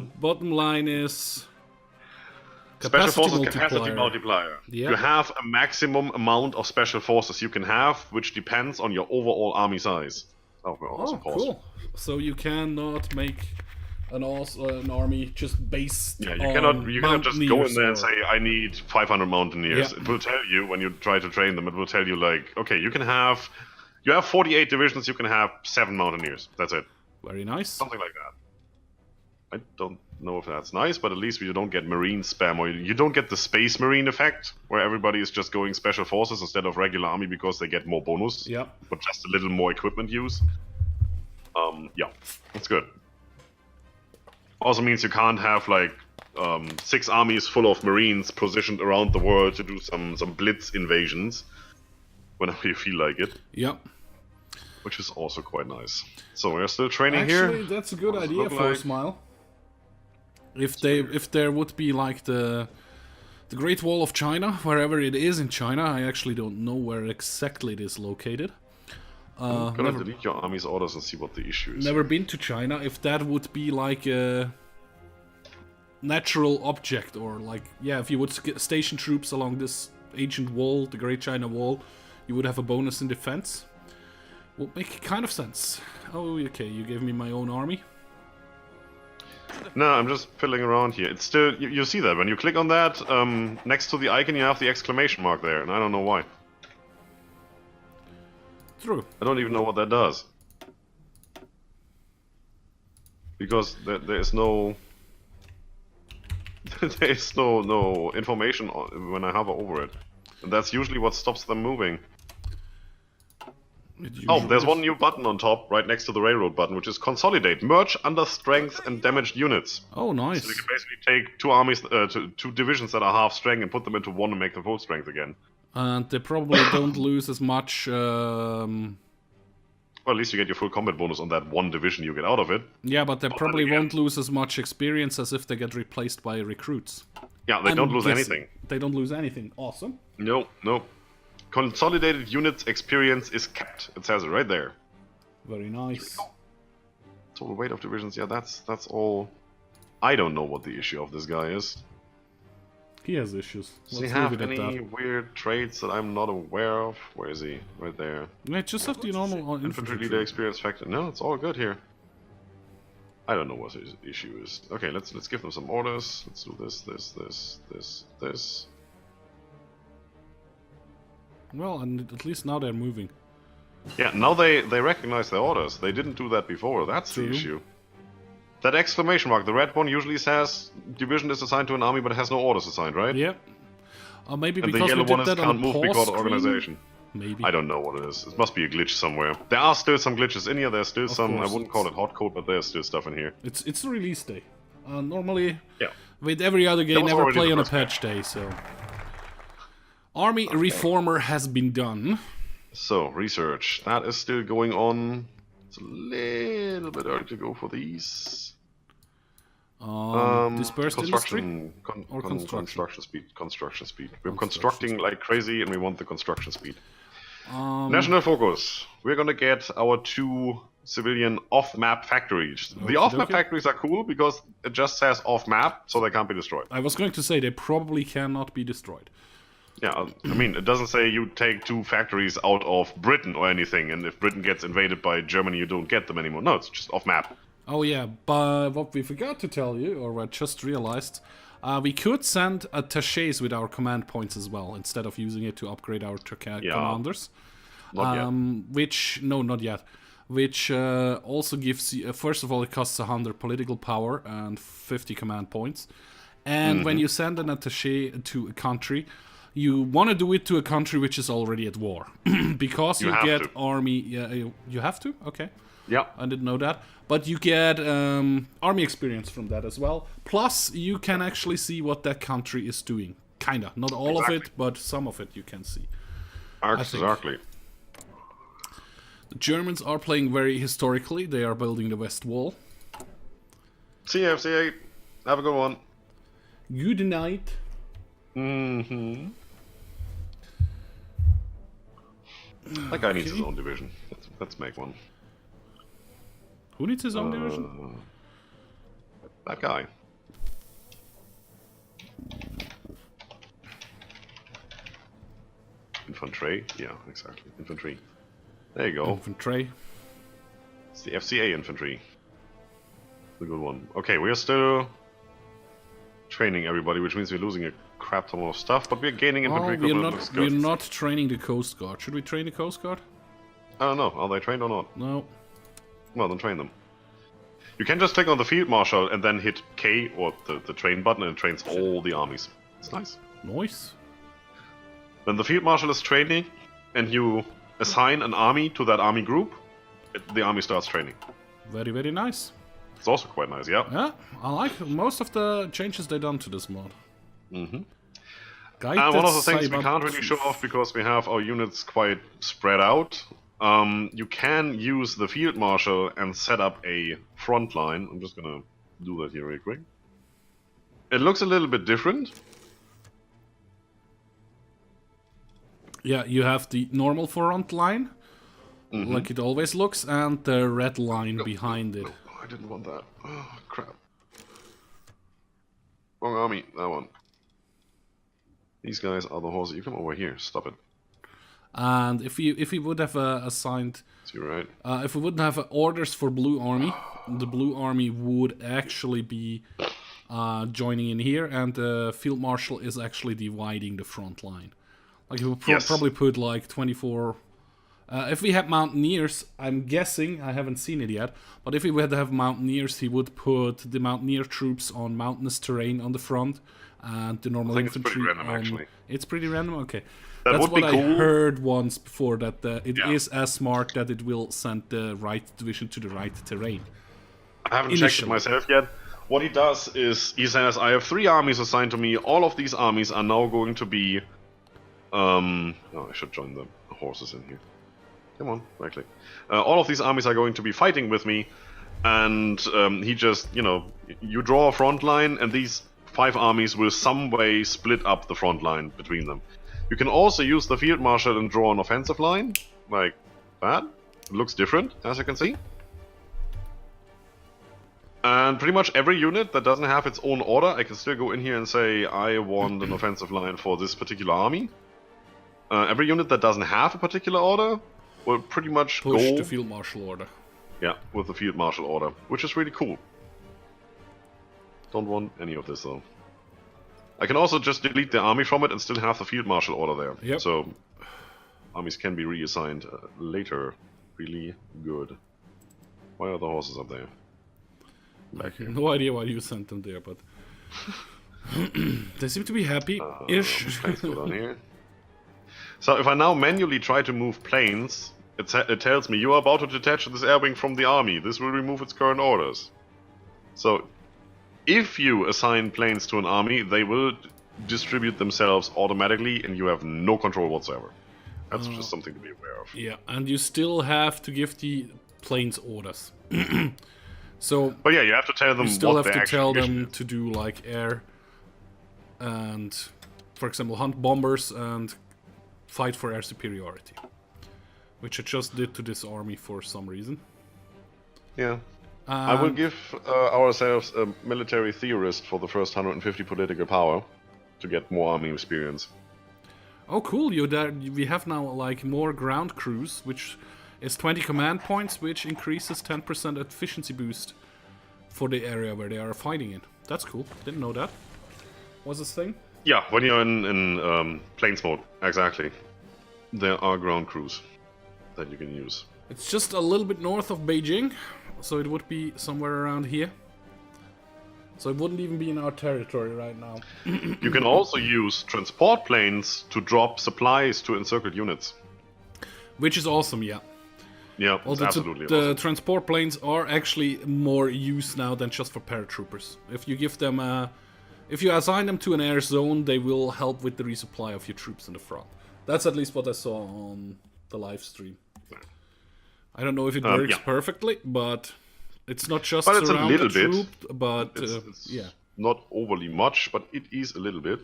So bottom line is Special Forces capacity multiplier. Yep. You have a maximum amount of Special Forces you can have, which depends on your overall army size. Oh, we're also paused. Cool. So you cannot make an army just based Yeah, on you cannot just go in there and or... say, I need 500 Mountaineers. Yeah. It will tell you, when you try to train them, it will tell you, like, okay, you have 48 divisions, you can have 7 Mountaineers. That's it. Very nice. Something like that. I don't know if that's nice, but at least you don't get Marine spam, or you don't get the Space Marine effect, where everybody is just going Special Forces instead of regular army because they get more bonus. Yeah. But just a little more equipment use. Yeah, that's good. Also means you can't have like 6 armies full of Marines positioned around the world to do some blitz invasions whenever you feel like it. Yep. Which is also quite nice. So we're still training Actually, here. that's a good idea for a Smile. If there would be like the Great Wall of China, wherever it is in China, I actually don't know where exactly it is located. I'm gonna delete your army's orders and see what the issue is. Never been to China. If that would be like a natural object, or like, yeah, if you would station troops along this ancient wall, the Great China Wall, you would have a bonus in defense. Would make kind of sense. Oh, okay, you gave me my own army. No, I'm just fiddling around here. It's still, you see that when you click on that, next to the icon you have the exclamation mark there, and I don't know why. True. I don't even know what that does. Because there is no... there is no information when I hover over it. And that's usually what stops them moving. Oh, there's one new button on top, right next to the railroad button, which is Consolidate. Merge under strength and damaged units. Oh, nice. So you can basically take 2 armies, 2 divisions that are half strength and put them into one and make them full strength again. And they probably don't lose as much... Well, at least you get your full combat bonus on that one division you get out of it. Yeah, but they probably won't lose as much experience as if they get replaced by recruits. Yeah, they don't lose anything. They don't lose anything. Awesome. No. Consolidated units experience is kept. It says it right there. Very nice. Total weight of divisions, yeah, that's all. I don't know what the issue of this guy is. He has issues. Does he have any weird traits that I'm not aware of? Where is he? Right there. Yeah, just have the normal infantry leader experience factor. No, it's all good here. I don't know what his issue is. Okay, let's give them some orders. Let's do this. Well, and at least now they're moving. Yeah, now they recognize their orders. They didn't do that before. That's the issue. That exclamation mark, the red one, usually says division is assigned to an army but has no orders assigned, right? Yep. Maybe and because the yellow we did one that is can't move because of organization. Maybe. I don't know what it is. It must be a glitch somewhere. There are still some glitches in here. There's still some. I wouldn't call it hot code, but there's still stuff in here. It's the release day. Normally, yeah. With every other game, never play on a patch day. So, Army Reformer has been done. So research that is still going on. It's a little bit early to go for these. Dispersed construction speed. We're constructing like crazy, and we want the construction speed. National focus. We're gonna get our 2 civilian off-map factories. The off-map factories are cool because it just says off-map, so they can't be destroyed. I was going to say they probably cannot be destroyed. Yeah, I mean, it doesn't say you take 2 factories out of Britain or anything, and if Britain gets invaded by Germany, you don't get them anymore. No, it's just off-map. Oh yeah, but what we forgot to tell you, or I just realized, we could send attachés with our command points as well, instead of using it to upgrade our commanders. Not yet. Not yet. Which also gives you, first of all, it costs 100 political power and 50 command points. And when you send an attaché to a country, you want to do it to a country which is already at war. Because you get army... Yeah, you have to? Okay. Yeah. I didn't know that. But you get army experience from that as well. Plus, you can actually see what that country is doing. Kinda. Not all of it, but some of it you can see. Exactly. The Germans are playing very historically. They are building the West Wall. See you, FC8. Have a good one. Good night. That guy needs his own division. Let's make one. Who needs his own division? That guy. Infantry? Yeah, exactly. Infantry. There you go. Infantry. It's the FCA infantry. The good one. Okay, we are still training everybody, which means we're losing a crap ton of stuff, but we're gaining infantry equipment. We're not training the Coast Guard. Should we train the Coast Guard? I don't know. Are they trained or not? No. Well, then train them. You can just click on the Field Marshal and then hit K, or the train button, and it trains all the armies. It's nice. Nice. When the Field Marshal is training, and you assign an army to that army group, the army starts training. Very, very nice. It's also quite nice, yeah. Yeah, I like most of the changes they done to this mod. And one of the things we can't really truth. show off because we have our units quite spread out. You can use the Field Marshal and set up a front line. I'm just gonna do that here real quick. It looks a little bit different. Yeah, you have the normal front line, like it always looks, and the red line behind it. No, I didn't want that. Oh, crap. Wrong army, that one. These guys are the horses. You come over here, stop it. And if we would have assigned, You're right. if we wouldn't have orders for Blue Army, the Blue Army would actually be joining in here, and the Field Marshal is actually dividing the front line. Like, he would probably put like 24... if we had Mountaineers, I'm guessing, I haven't seen it yet, but if we would have Mountaineers, he would put the Mountaineer troops on mountainous terrain on the front, and the normal infantry it's pretty random, actually. It's pretty random? Okay. That That's would be what cool. I heard once before, that it is as smart that it will send the right division to the right terrain. I haven't checked it myself yet. What he does is, he says, I have 3 armies assigned to me. All of these armies are now going to be... oh, I should join the horses in here. Come on, right click. All of these armies are going to be fighting with me, and he just, you draw a front line, and these 5 armies will some way split up the front line between them. You can also use the Field Marshal and draw an offensive line, like that. It looks different, as you can see. And pretty much every unit that doesn't have its own order, I can still go in here and say, I want an offensive line for this particular army. Every unit that doesn't have a particular order will pretty much push go... the Field Marshal order. Yeah, with the Field Marshal order, which is really cool. Don't want any of this, though. I can also just delete the army from it and still have the Field Marshal order there. Yep. So, armies can be reassigned later. Really good. Why are the horses up there? Back here. No idea why you sent them there, but... they seem to be happy-ish. Let's go down here. So if I now manually try to move planes, it tells me you are about to detach this air wing from the army. This will remove its current orders. So if you assign planes to an army, they will distribute themselves automatically, and you have no control whatsoever. That's just something to be aware of. Yeah, and you still have to give the planes orders. So, but yeah, you have to tell them. You still what have to tell them is. to do like air, and for example, hunt bombers and fight for air superiority, which I just did to this army for some reason. Yeah. I will give ourselves a military theorist for the first 150 political power to get more army experience. Oh, cool! We have now like more ground crews, which is 20 command points, which increases 10% efficiency boost for the area where they are fighting in. That's cool. Didn't know that. Was this thing? Yeah, when you're in planes mode, exactly. There are ground crews that you can use. It's just a little bit north of Beijing, so it would be somewhere around here. So it wouldn't even be in our territory right now. You can also use transport planes to drop supplies to encircled units. Which is awesome, yeah. Yeah, Although absolutely the awesome. transport planes are actually more used now than just for paratroopers. If you give them if you assign them to an air zone, they will help with the resupply of your troops in the front. That's at least what I saw on the live stream. I don't know if it works perfectly, but it's not just but it's a around little the bit. troop, but it's yeah. Not overly much, but it is a little bit.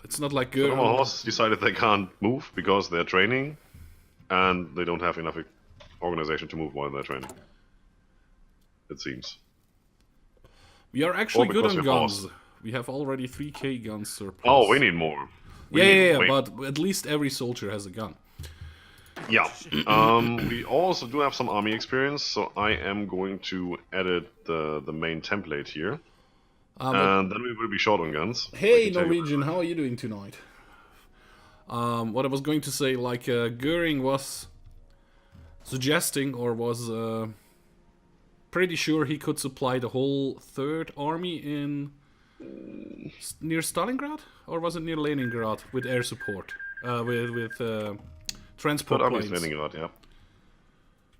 It's not like Some horses decided they can't move because they're training, and they don't have enough organization to move while they're training. It seems. We are actually good because on we're guns. fast. We have already 3k guns surplus. Oh, we need more. Yeah, but at least every soldier has a gun. Yeah. We also do have some army experience, so I am going to edit the main template here. And then we will be short on guns. Hey, Norwegian, how are you doing tonight? What I was going to say, like, Goering was suggesting, or was pretty sure he could supply the whole Third Army in near Stalingrad, or was it near Leningrad with air support, with transport planes. Leningrad, yeah.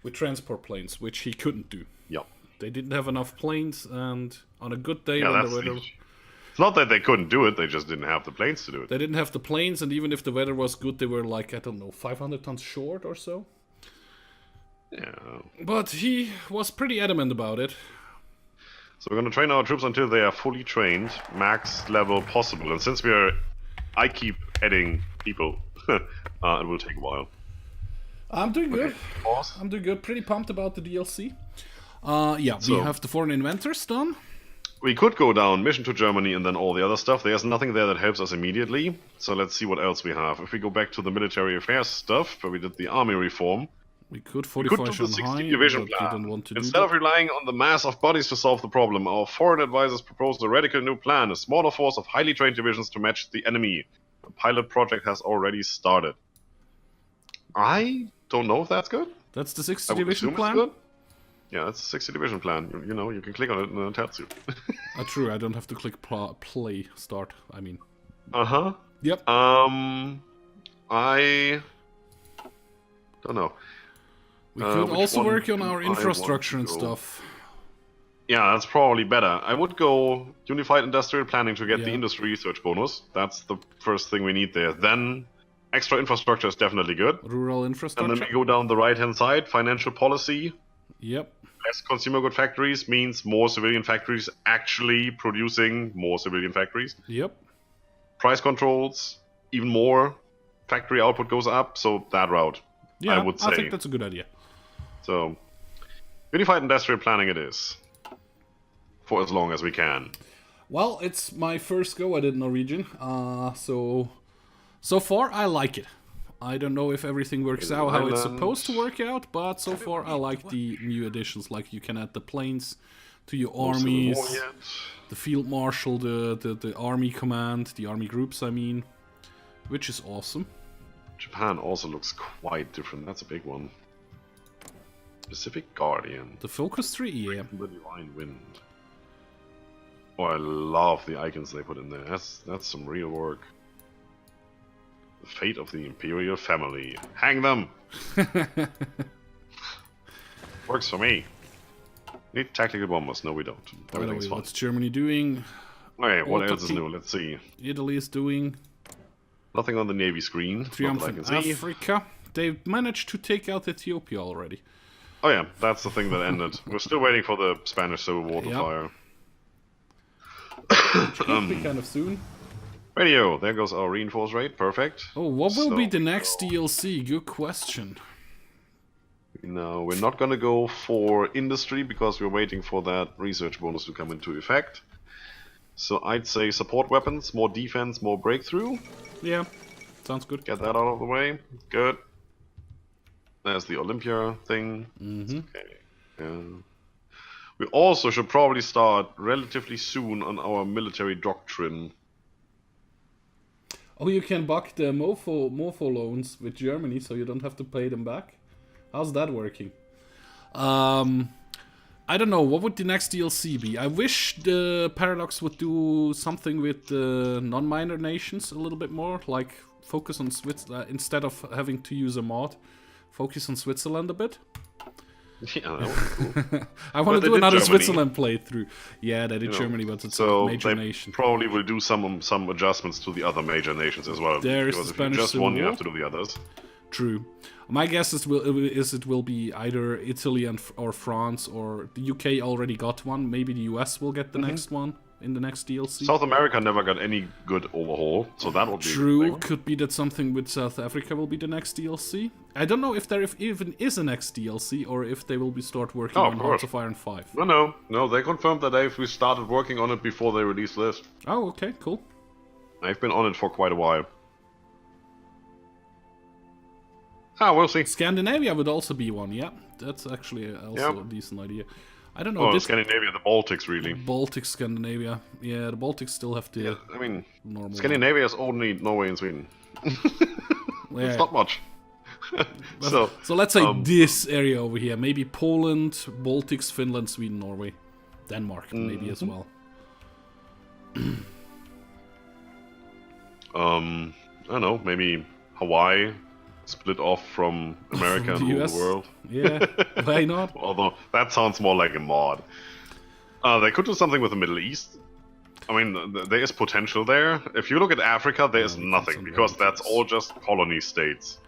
With transport planes, which he couldn't do. Yeah. They didn't have enough planes, and on a good day Yeah, when that's the weather... It's not that they couldn't do it, they just didn't have the planes to do it. They didn't have the planes, and even if the weather was good, they were like, I don't know, 500 tons short or so. Yeah. But he was pretty adamant about it. So we're gonna train our troops until they are fully trained, max level possible. And since I keep adding people, it will take a while. I'm doing good. Pause. I'm doing good. Pretty pumped about the DLC. Yeah, we have the foreign inventors done. We could go down mission to Germany and then all the other stuff. There's nothing there that helps us immediately. So let's see what else we have. If we go back to the military affairs stuff, where we did the army reform, we could do the 60 division plan. Want to Instead of relying on the mass of bodies to solve the problem, our foreign advisors proposed a radical new plan, a smaller force of highly trained divisions to match the enemy. The pilot project has already started. I don't know if that's good. That's the 60 division plan? Good. Yeah, that's a 60 division plan. You know, you can click on it and it tells you. True, I don't have to click play, start, I mean. Uh-huh. Yep. I don't know. We could also work on our infrastructure and stuff. Yeah, that's probably better. I would go Unified Industrial Planning to get the industry research bonus. That's the first thing we need there. Then extra infrastructure is definitely good. Rural infrastructure. And then we go down the right-hand side, financial policy. Yep. Less consumer good factories means more civilian factories actually producing more civilian factories. Yep. Price controls, even more factory output goes up, so that route, yeah, I would say. I think that's a good idea. So, Unified Industrial Planning it is. For as long as we can. Well, it's my first go at it, Norwegian. So far I like it. I don't know if everything works out how it's supposed to work out, but so far I like the new additions. Like you can add the planes to your armies, the field marshal, the army command, the army groups, I mean, which is awesome. Japan also looks quite different. That's a big one. Pacific Guardian. The Focus Tree, yeah. The Divine Wind. Oh, I love the icons they put in there. That's some real work. The fate of the Imperial family. Hang them! Works for me. Need tactical bombers. No, we don't. Everything's fine. What's Germany doing? Okay, what else is new? Let's see. Italy is doing... Nothing on the Navy screen. Triumph in Africa. They've managed to take out Ethiopia already. Oh yeah, that's the thing that ended. We're still waiting for the Spanish Civil War to fire. Which could be kind of soon. Radio, there goes our reinforce rate, perfect. Oh, what will be the next DLC? Good question. No, we're not gonna go for industry because we're waiting for that research bonus to come into effect. So I'd say support weapons, more defense, more breakthrough. Yeah, sounds good. Get that out of the way. Good. There's the Olympia thing. Okay. Yeah. We also should probably start relatively soon on our military doctrine. Oh, you can buck the MOFO loans with Germany, so you don't have to pay them back. How's that working? I don't know. What would the next DLC be? I wish the Paradox would do something with the non-minor nations a little bit more, like focus on Switzerland instead of having to use a mod. Focus on Switzerland a bit. Yeah, that was cool. I want to do another Switzerland playthrough. Yeah, they did Germany, but it's a major nation. Probably will do some adjustments to the other major nations as well. There's because the if you Spanish just Civil one, you War. have to do the others. True. My guess is it will be either Italy or France, or the UK already got one. Maybe the US will get the next one. in the next DLC. South America never got any good overhaul, so that would be true. Could be that something with South Africa will be the next DLC. I don't know if there even is a next DLC or if they will be start working on Hearts of Iron 5. No, they confirmed that we started working on it before they released this. Oh, okay, cool. I've been on it for quite a while. We'll see. Scandinavia would also be one, yeah. That's actually also a decent idea. I don't know. Oh, Scandinavia, the Baltics, really. Baltics, Scandinavia. Yeah, the Baltics still have the normal Scandinavia is only Norway and Sweden. It's not much. so let's say this area over here. Maybe Poland, Baltics, Finland, Sweden, Norway. Denmark, maybe as well. I don't know, maybe Hawaii split off from America and rule the world. Yeah, why not? Although that sounds more like a mod. They could do something with the Middle East. I mean, there is potential there. If you look at Africa, there is nothing, because that's all just colony states.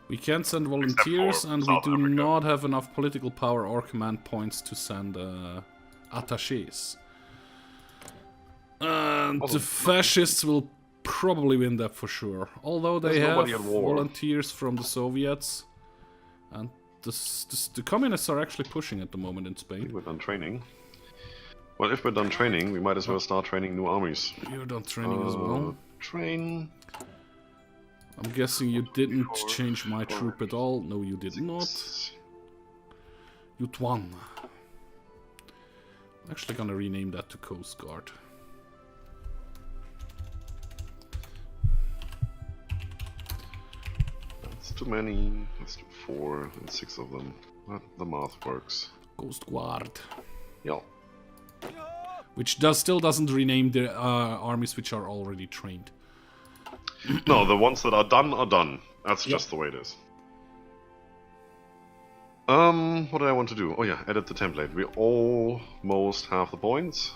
We can't send volunteers, and we do not have enough political power or command points to send attachés. And the fascists will probably win that for sure. Although they have volunteers from the Soviets. And the communists are actually pushing at the moment in Spain. We're done training. Well, if we're done training, we might as well start training new armies. You're done training as well. Train. I'm guessing you didn't change my troop at all. No, you did not. Yutuan. I'm actually gonna rename that to Coast Guard. That's too many. Let's do 4 and 6 of them. The math works. Coast Guard. Yeah. Which still doesn't rename the armies which are already trained. No, the ones that are done are done. That's just the way it is. What did I want to do? Oh yeah, edit the template. We almost have the points.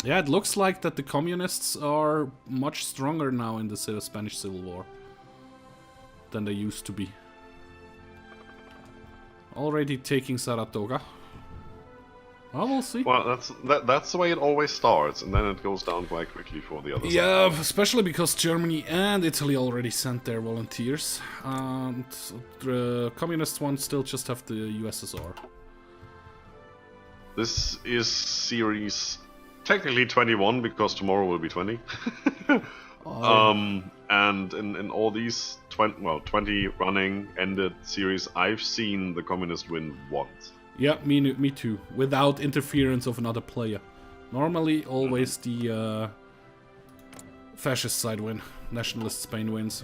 Yeah, it looks like that the communists are much stronger now in the Spanish Civil War than they used to be. Already taking Saratoga. Well, we'll see. Well, that's the way it always starts, and then it goes down quite quickly for the other side. Yeah, especially because Germany and Italy already sent their volunteers, and the communist ones still just have the USSR. This is series technically 21 because tomorrow will be 20. And in all these 20 running ended series, I've seen the communist win once. Yeah, me too. Without interference of another player. Normally, always the fascist side win. Nationalist Spain wins.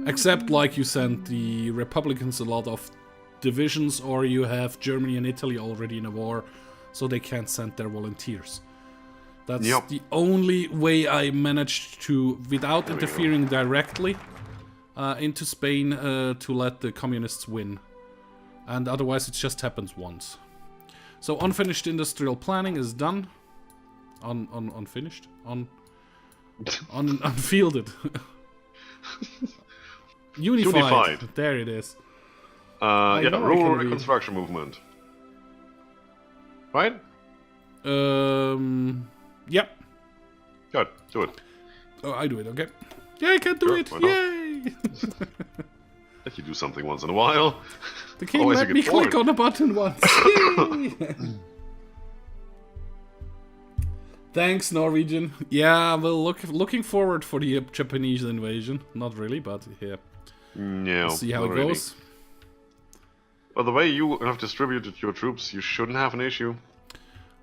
Except, like you sent the Republicans a lot of divisions, or you have Germany and Italy already in a war, so they can't send their volunteers. That's the only way I managed to, without interfering directly, into Spain to let the communists win. And otherwise it just happens once. So unfinished industrial planning is done. Unfinished? Unfielded. Unified. There it is. Rural reconstruction movement. Right? Yep. Good, do it. Oh, I do it, okay. Yeah, I can do it! Yay! Let you do something once in a while. The king let me click on a button once. Thanks, Norwegian. Yeah, well, looking forward for the Japanese invasion. Not really, but yeah. No, we'll see how it goes. Well, the way you have distributed your troops, you shouldn't have an issue.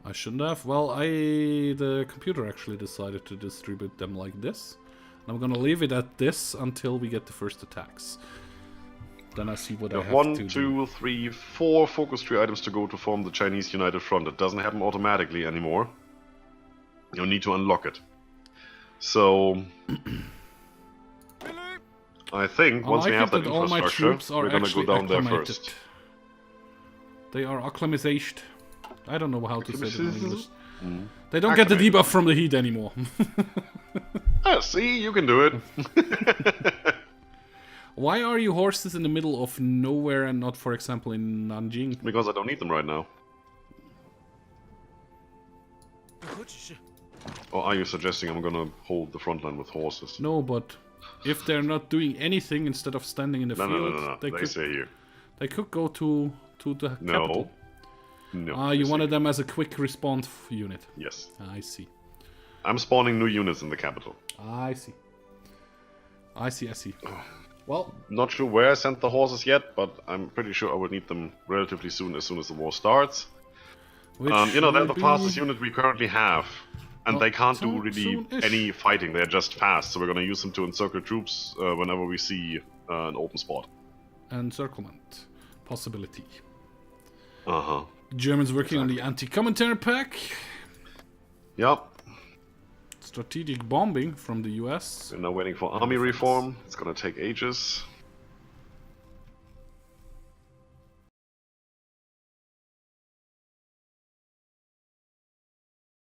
I shouldn't have. Well, the computer actually decided to distribute them like this. I'm gonna leave it at this until we get the first attacks. Then I see what I have to do. 1, 2, 3, 4 focus tree items to go to form the Chinese United Front. It doesn't happen automatically anymore. You'll need to unlock it. So I think once we have that infrastructure, we're gonna go down there first. They are acclimatized. I don't know how to say it in English. They don't get the debuff from the heat anymore. See, you can do it. Why are you horses in the middle of nowhere and not, for example, in Nanjing? Because I don't need them right now. Or are you suggesting I'm gonna hold the front line with horses? No, but if they're not doing anything instead of standing in the field, No. They say here. They could go to the capital. No. You wanted them as a quick response unit. Yes. I see. I'm spawning new units in the capital. I see. I see. Well, not sure where I sent the horses yet, but I'm pretty sure I will need them relatively soon, as the war starts. You know, they're the fastest unit we currently have, and they can't do really any fighting. They're just fast, so we're gonna use them to encircle troops whenever we see an open spot. Encirclement possibility. Uh-huh. Germans working on the anti-commentary pack. Yep. Strategic bombing from the US. We're now waiting for army reform. It's gonna take ages.